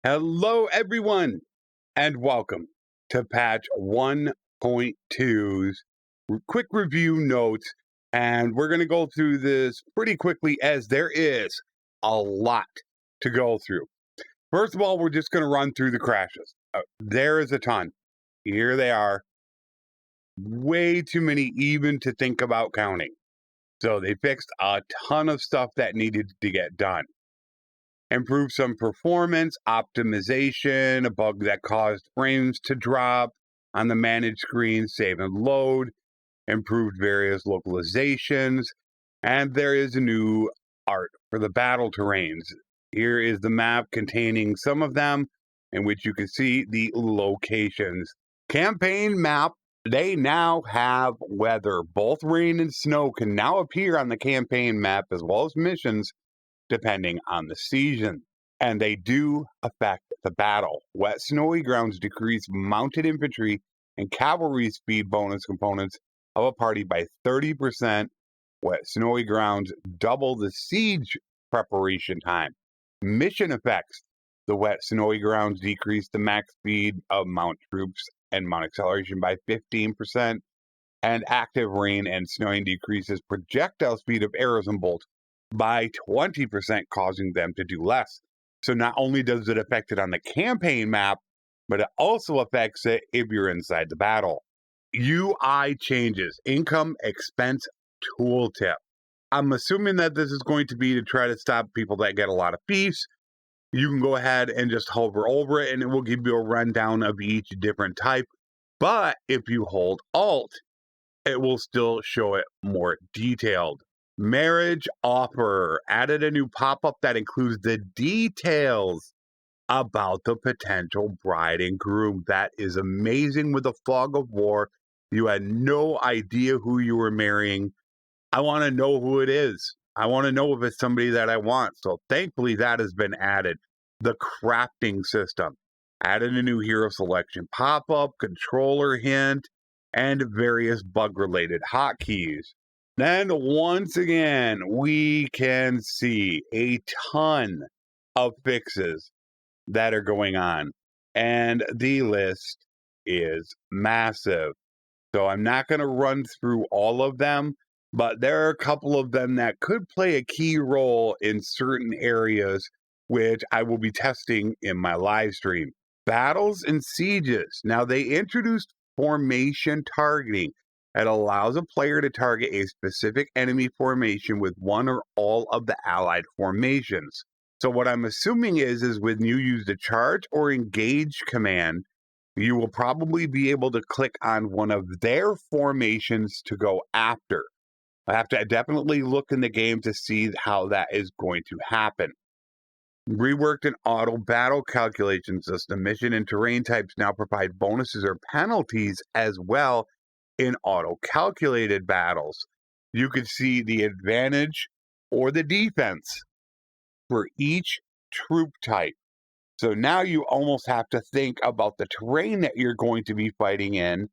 Hello, everyone, and welcome to patch 1.2's quick review notes. And we're going to go through this pretty quickly as there is a lot to go through. First of all, we're just going to run through the crashes. There is a ton. Here they are. Way too many even to think about counting. So they fixed a ton of stuff that needed to get done. Improve some performance, optimization, a bug that caused frames to drop on the managed screen, save and load, improved various localizations, and there is a new art for the battle terrains. Here is the map containing some of them, in which you can see the locations. Campaign map, they now have weather. Both rain and snow can now appear on the campaign map, as well as missions, depending on the season, and they do affect the battle. Wet, snowy grounds decrease mounted infantry and cavalry speed bonus components of a party by 30%. Wet, snowy grounds double the siege preparation time. Mission effects. The wet, snowy grounds decrease the max speed of mount troops and mount acceleration by 15%. And active rain and snowing decreases projectile speed of arrows and bolts by 20%, causing them to do less. So not only does it affect it on the campaign map, but it also affects it if you're inside the battle. UI changes, income expense tooltip. I'm assuming that this is going to be to try to stop people that get a lot of fiefs. You can go ahead and just hover over it and it will give you a rundown of each different type. But if you hold Alt, it will still show it more detailed. Marriage offer added a new pop-up that includes the details about the potential bride and groom. That is amazing. With the fog of war, you had no idea who you were marrying. I want to know who it is. I want to know if it's somebody that I want. So thankfully that has been added. The crafting system added a new hero selection pop-up, controller hint, and various bug-related hotkeys. Then once again, we can see a ton of fixes that are going on, and the list is massive. So I'm not going to run through all of them, but there are a couple of them that could play a key role in certain areas, which I will be testing in my live stream. Battles and sieges. Now, they introduced formation targeting. It allows a player to target a specific enemy formation with one or all of the allied formations. So what I'm assuming is when you use the charge or engage command, you will probably be able to click on one of their formations to go after. I have to definitely look in the game to see how that is going to happen. Reworked an auto battle calculation system. Mission and terrain types now provide bonuses or penalties as well in auto calculated battles. You can see the advantage or the defense for each troop type. So now you almost have to think about the terrain that you're going to be fighting in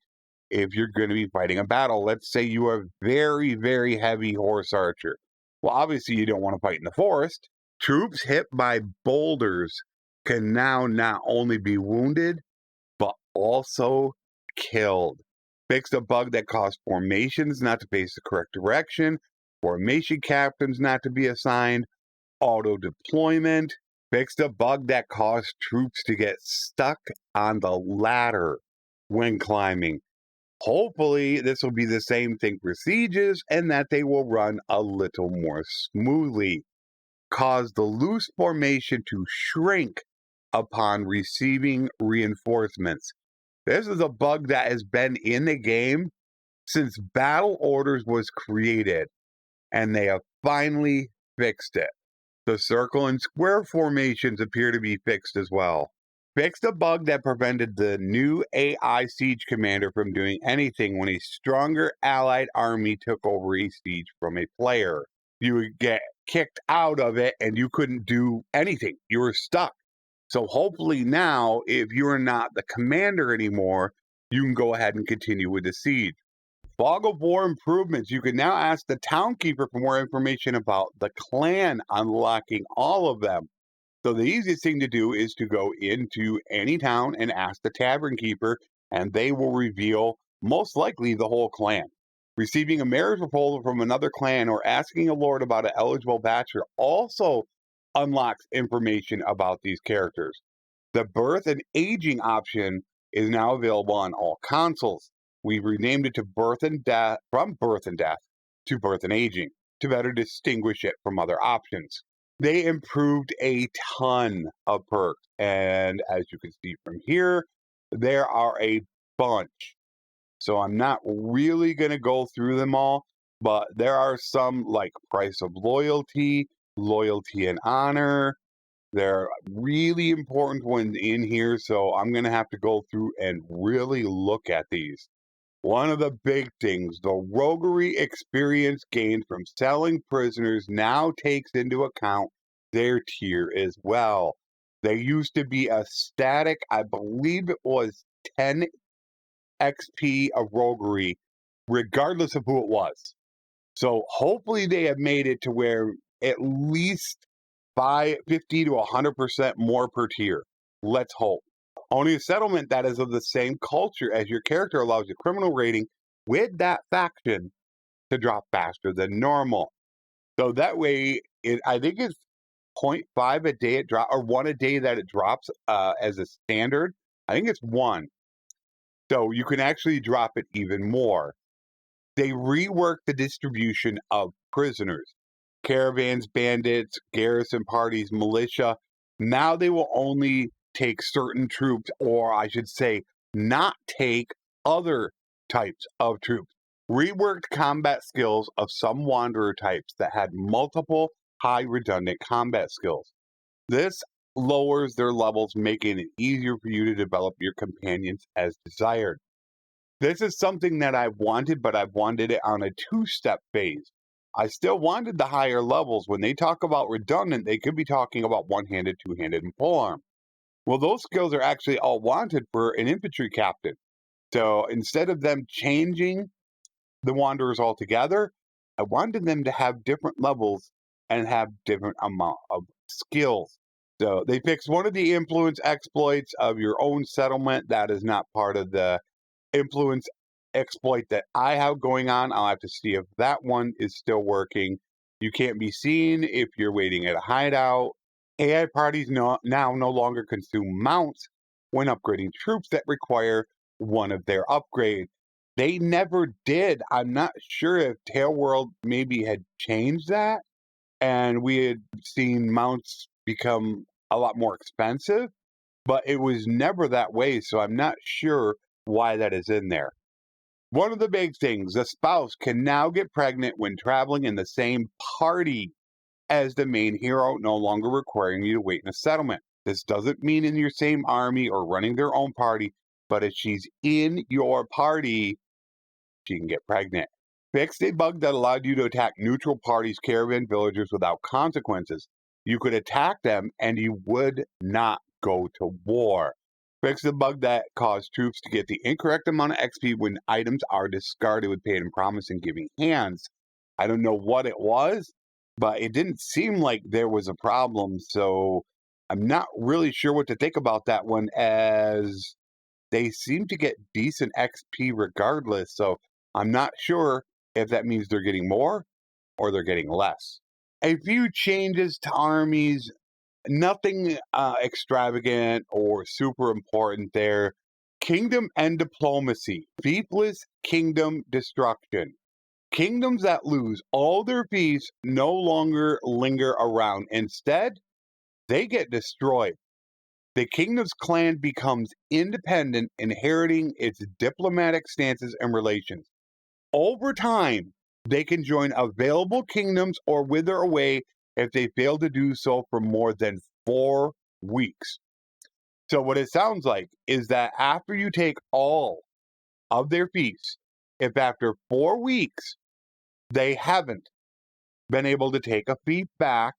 if you're going to be fighting a battle. Let's say you are very, very heavy horse archer. Well, obviously you don't want to fight in the forest. Troops hit by boulders can now not only be wounded, but also killed. Fixed a bug that caused formations not to face the correct direction, formation captains not to be assigned, auto deployment. Fixed a bug that caused troops to get stuck on the ladder when climbing. Hopefully, this will be the same thing for sieges and that they will run a little more smoothly. Cause the loose formation to shrink upon receiving reinforcements. This is a bug that has been in the game since Battle Orders was created, and they have finally fixed it. The circle and square formations appear to be fixed as well. Fixed a bug that prevented the new AI siege commander from doing anything when a stronger allied army took over a siege from a player. You would get kicked out of it and you couldn't do anything. You were stuck. So hopefully now, if you're not the commander anymore, you can go ahead and continue with the siege. Fog of War improvements. You can now ask the townkeeper for more information about the clan, unlocking all of them. So the easiest thing to do is to go into any town and ask the tavern keeper, and they will reveal most likely the whole clan. Receiving a marriage proposal from another clan or asking a lord about an eligible bachelor also unlocks information about these characters. The birth and aging option is now available on all consoles. We've renamed it to Birth and Death, from Birth and Death to Birth and Aging, to better distinguish it from other options. They improved a ton of perks, and as you can see from here, there are a bunch. So I'm not really going to go through them all, but there are some like Price of Loyalty, Loyalty and Honor. They're really important ones in here, so I'm going to have to go through and really look at these. One of the big things, the roguery experience gained from selling prisoners now takes into account their tier as well. There used to be a static, I believe it was 10 XP of roguery, regardless of who it was. So hopefully they have made it to where at least 50 to 100% more per tier. Let's hope. Owning a settlement that is of the same culture as your character allows your criminal rating with that faction to drop faster than normal. So that way, I think it's 0.5 a day it drop, or 1 a day that it drops as a standard. I think it's 1. So you can actually drop it even more. They reworked the distribution of prisoners. Caravans, bandits, garrison parties, militia. Now they will only take certain troops, or I should say, not take other types of troops. Reworked combat skills of some wanderer types that had multiple high redundant combat skills. This lowers their levels, making it easier for you to develop your companions as desired. This is something that I've wanted, but I've wanted it on a 2-step phase. I still wanted the higher levels. When they talk about redundant, they could be talking about one-handed, two-handed, and polearm. Well, those skills are actually all wanted for an infantry captain. So instead of them changing the wanderers altogether, I wanted them to have different levels and have different amount of skills. So they fixed one of the influence exploits of your own settlement. That is not part of the influence exploit that I have going on. I'll have to see if that one is still working. You can't be seen if you're waiting at a hideout. AI parties now no longer consume mounts when upgrading troops that require one of their upgrades. They never did. I'm not sure if Tail World maybe had changed that and we had seen mounts become a lot more expensive, but it was never that way, so I'm not sure why that is in there. One of the big things, the spouse can now get pregnant when traveling in the same party as the main hero, no longer requiring you to wait in a settlement. This doesn't mean in your same army or running their own party, but if she's in your party, she can get pregnant. Fixed a bug that allowed you to attack neutral parties, caravan villagers without consequences. You could attack them and you would not go to war. Fixed the bug that caused troops to get the incorrect amount of XP when items are discarded with paid and promise and giving hands. I don't know what it was, but it didn't seem like there was a problem, so I'm not really sure what to think about that one, as they seem to get decent XP regardless, so I'm not sure if that means they're getting more or they're getting less. A few changes to armies, nothing extravagant or super important there. Kingdom and diplomacy, fiefless kingdom destruction. Kingdoms that lose all their fiefs no longer linger around. Instead, they get destroyed. The kingdom's clan becomes independent, inheriting its diplomatic stances and relations. Over time, they can join available kingdoms or wither away if they fail to do so for more than 4 weeks. So what it sounds like is that after you take all of their fiefs, if after 4 weeks they haven't been able to take a fief back,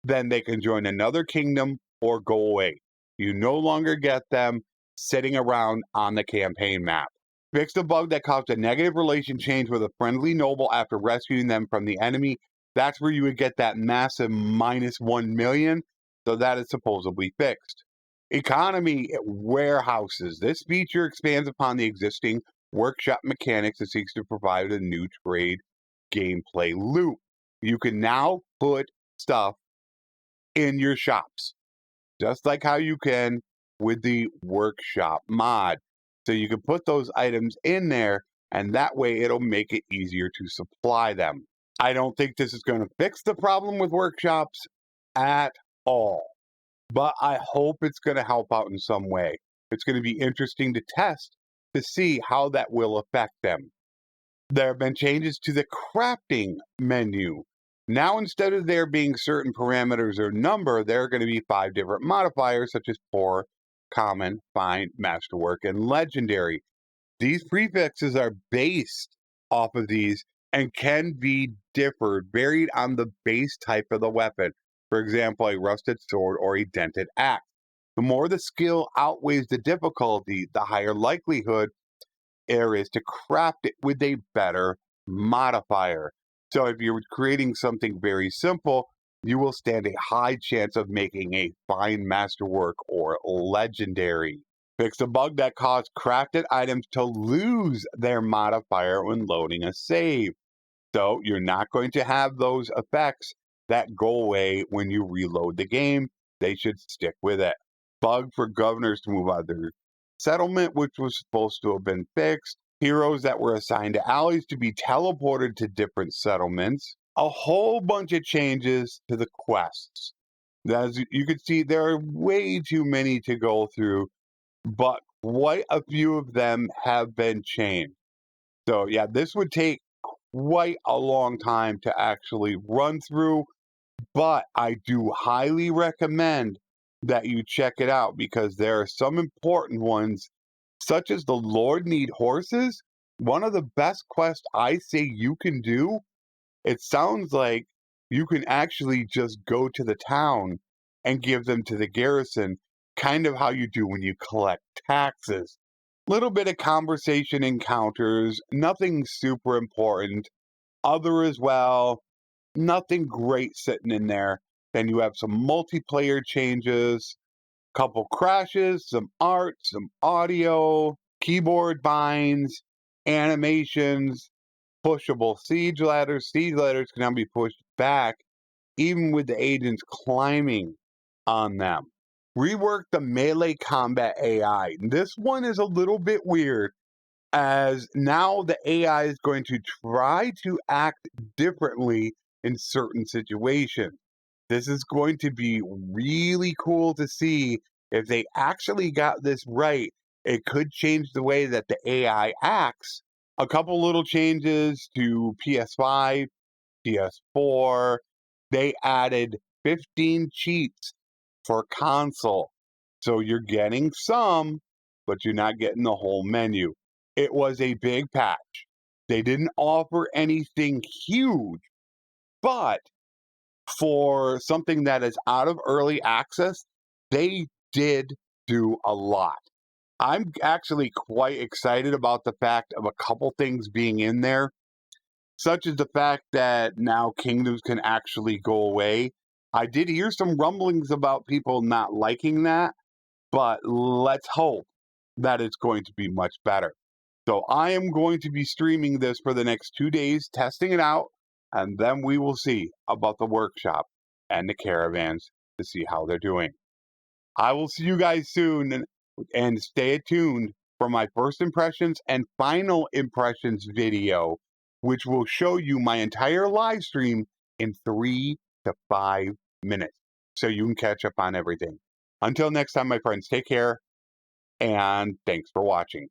then they can join another kingdom or go away. You no longer get them sitting around on the campaign map. Fixed a bug that caused a negative relation change with a friendly noble after rescuing them from the enemy. That's where you would get that massive -1 million. so that is supposedly fixed. Economy warehouses. This feature expands upon the existing workshop mechanics and seeks to provide a new trade gameplay loop. You can now put stuff in your shops, just like how you can with the workshop mod. So you can put those items in there, and that way it'll make it easier to supply them. I don't think this is going to fix the problem with workshops at all, but I hope it's going to help out in some way. It's going to be interesting to test to see how that will affect them. There have been changes to the crafting menu. Now, instead of there being certain parameters or number, there are going to be 5 different modifiers, such as poor, common, fine, masterwork, and legendary. These prefixes are based off of these and can be differed, varied on the base type of the weapon. For example, a rusted sword or a dented axe. The more the skill outweighs the difficulty, the higher likelihood there is to craft it with a better modifier. So if you're creating something very simple, you will stand a high chance of making a fine masterwork or legendary. Fix a bug that caused crafted items to lose their modifier when loading a save. So you're not going to have those effects that go away when you reload the game. They should stick with it. Bug for governors to move out of their settlement, which was supposed to have been fixed. Heroes that were assigned to allies to be teleported to different settlements. A whole bunch of changes to the quests. As you can see, there are way too many to go through, but quite a few of them have been changed. So yeah, this would take quite a long time to actually run through, but I do highly recommend that you check it out because there are some important ones, such as the Lord Need Horses. One of the best quests I say you can do, it sounds like you can actually just go to the town and give them to the garrison, kind of how you do when you collect taxes. Little bit of conversation encounters, nothing super important. Other as well, nothing great sitting in there. Then you have some multiplayer changes, couple crashes, some art, some audio, keyboard binds, animations, pushable siege ladders. Siege ladders can now be pushed back, even with the agents climbing on them. Rework the melee combat AI. This one is a little bit weird, as now the AI is going to try to act differently in certain situations. This is going to be really cool to see if they actually got this right. It could change the way that the AI acts. A couple little changes to PS5, PS4. They added 15 cheats for console. So you're getting some, but you're not getting the whole menu. It was a big patch. They didn't offer anything huge, but for something that is out of early access, they did do a lot. I'm actually quite excited about the fact of a couple things being in there, such as the fact that now kingdoms can actually go away. I did hear some rumblings about people not liking that, but let's hope that it's going to be much better. So I am going to be streaming this for the next 2 days, testing it out, and then we will see about the workshop and the caravans to see how they're doing. I will see you guys soon, and stay tuned for my first impressions and final impressions video, which will show you my entire live stream in 3 to 5 minutes, so you can catch up on everything. Until next time, my friends, take care, and thanks for watching.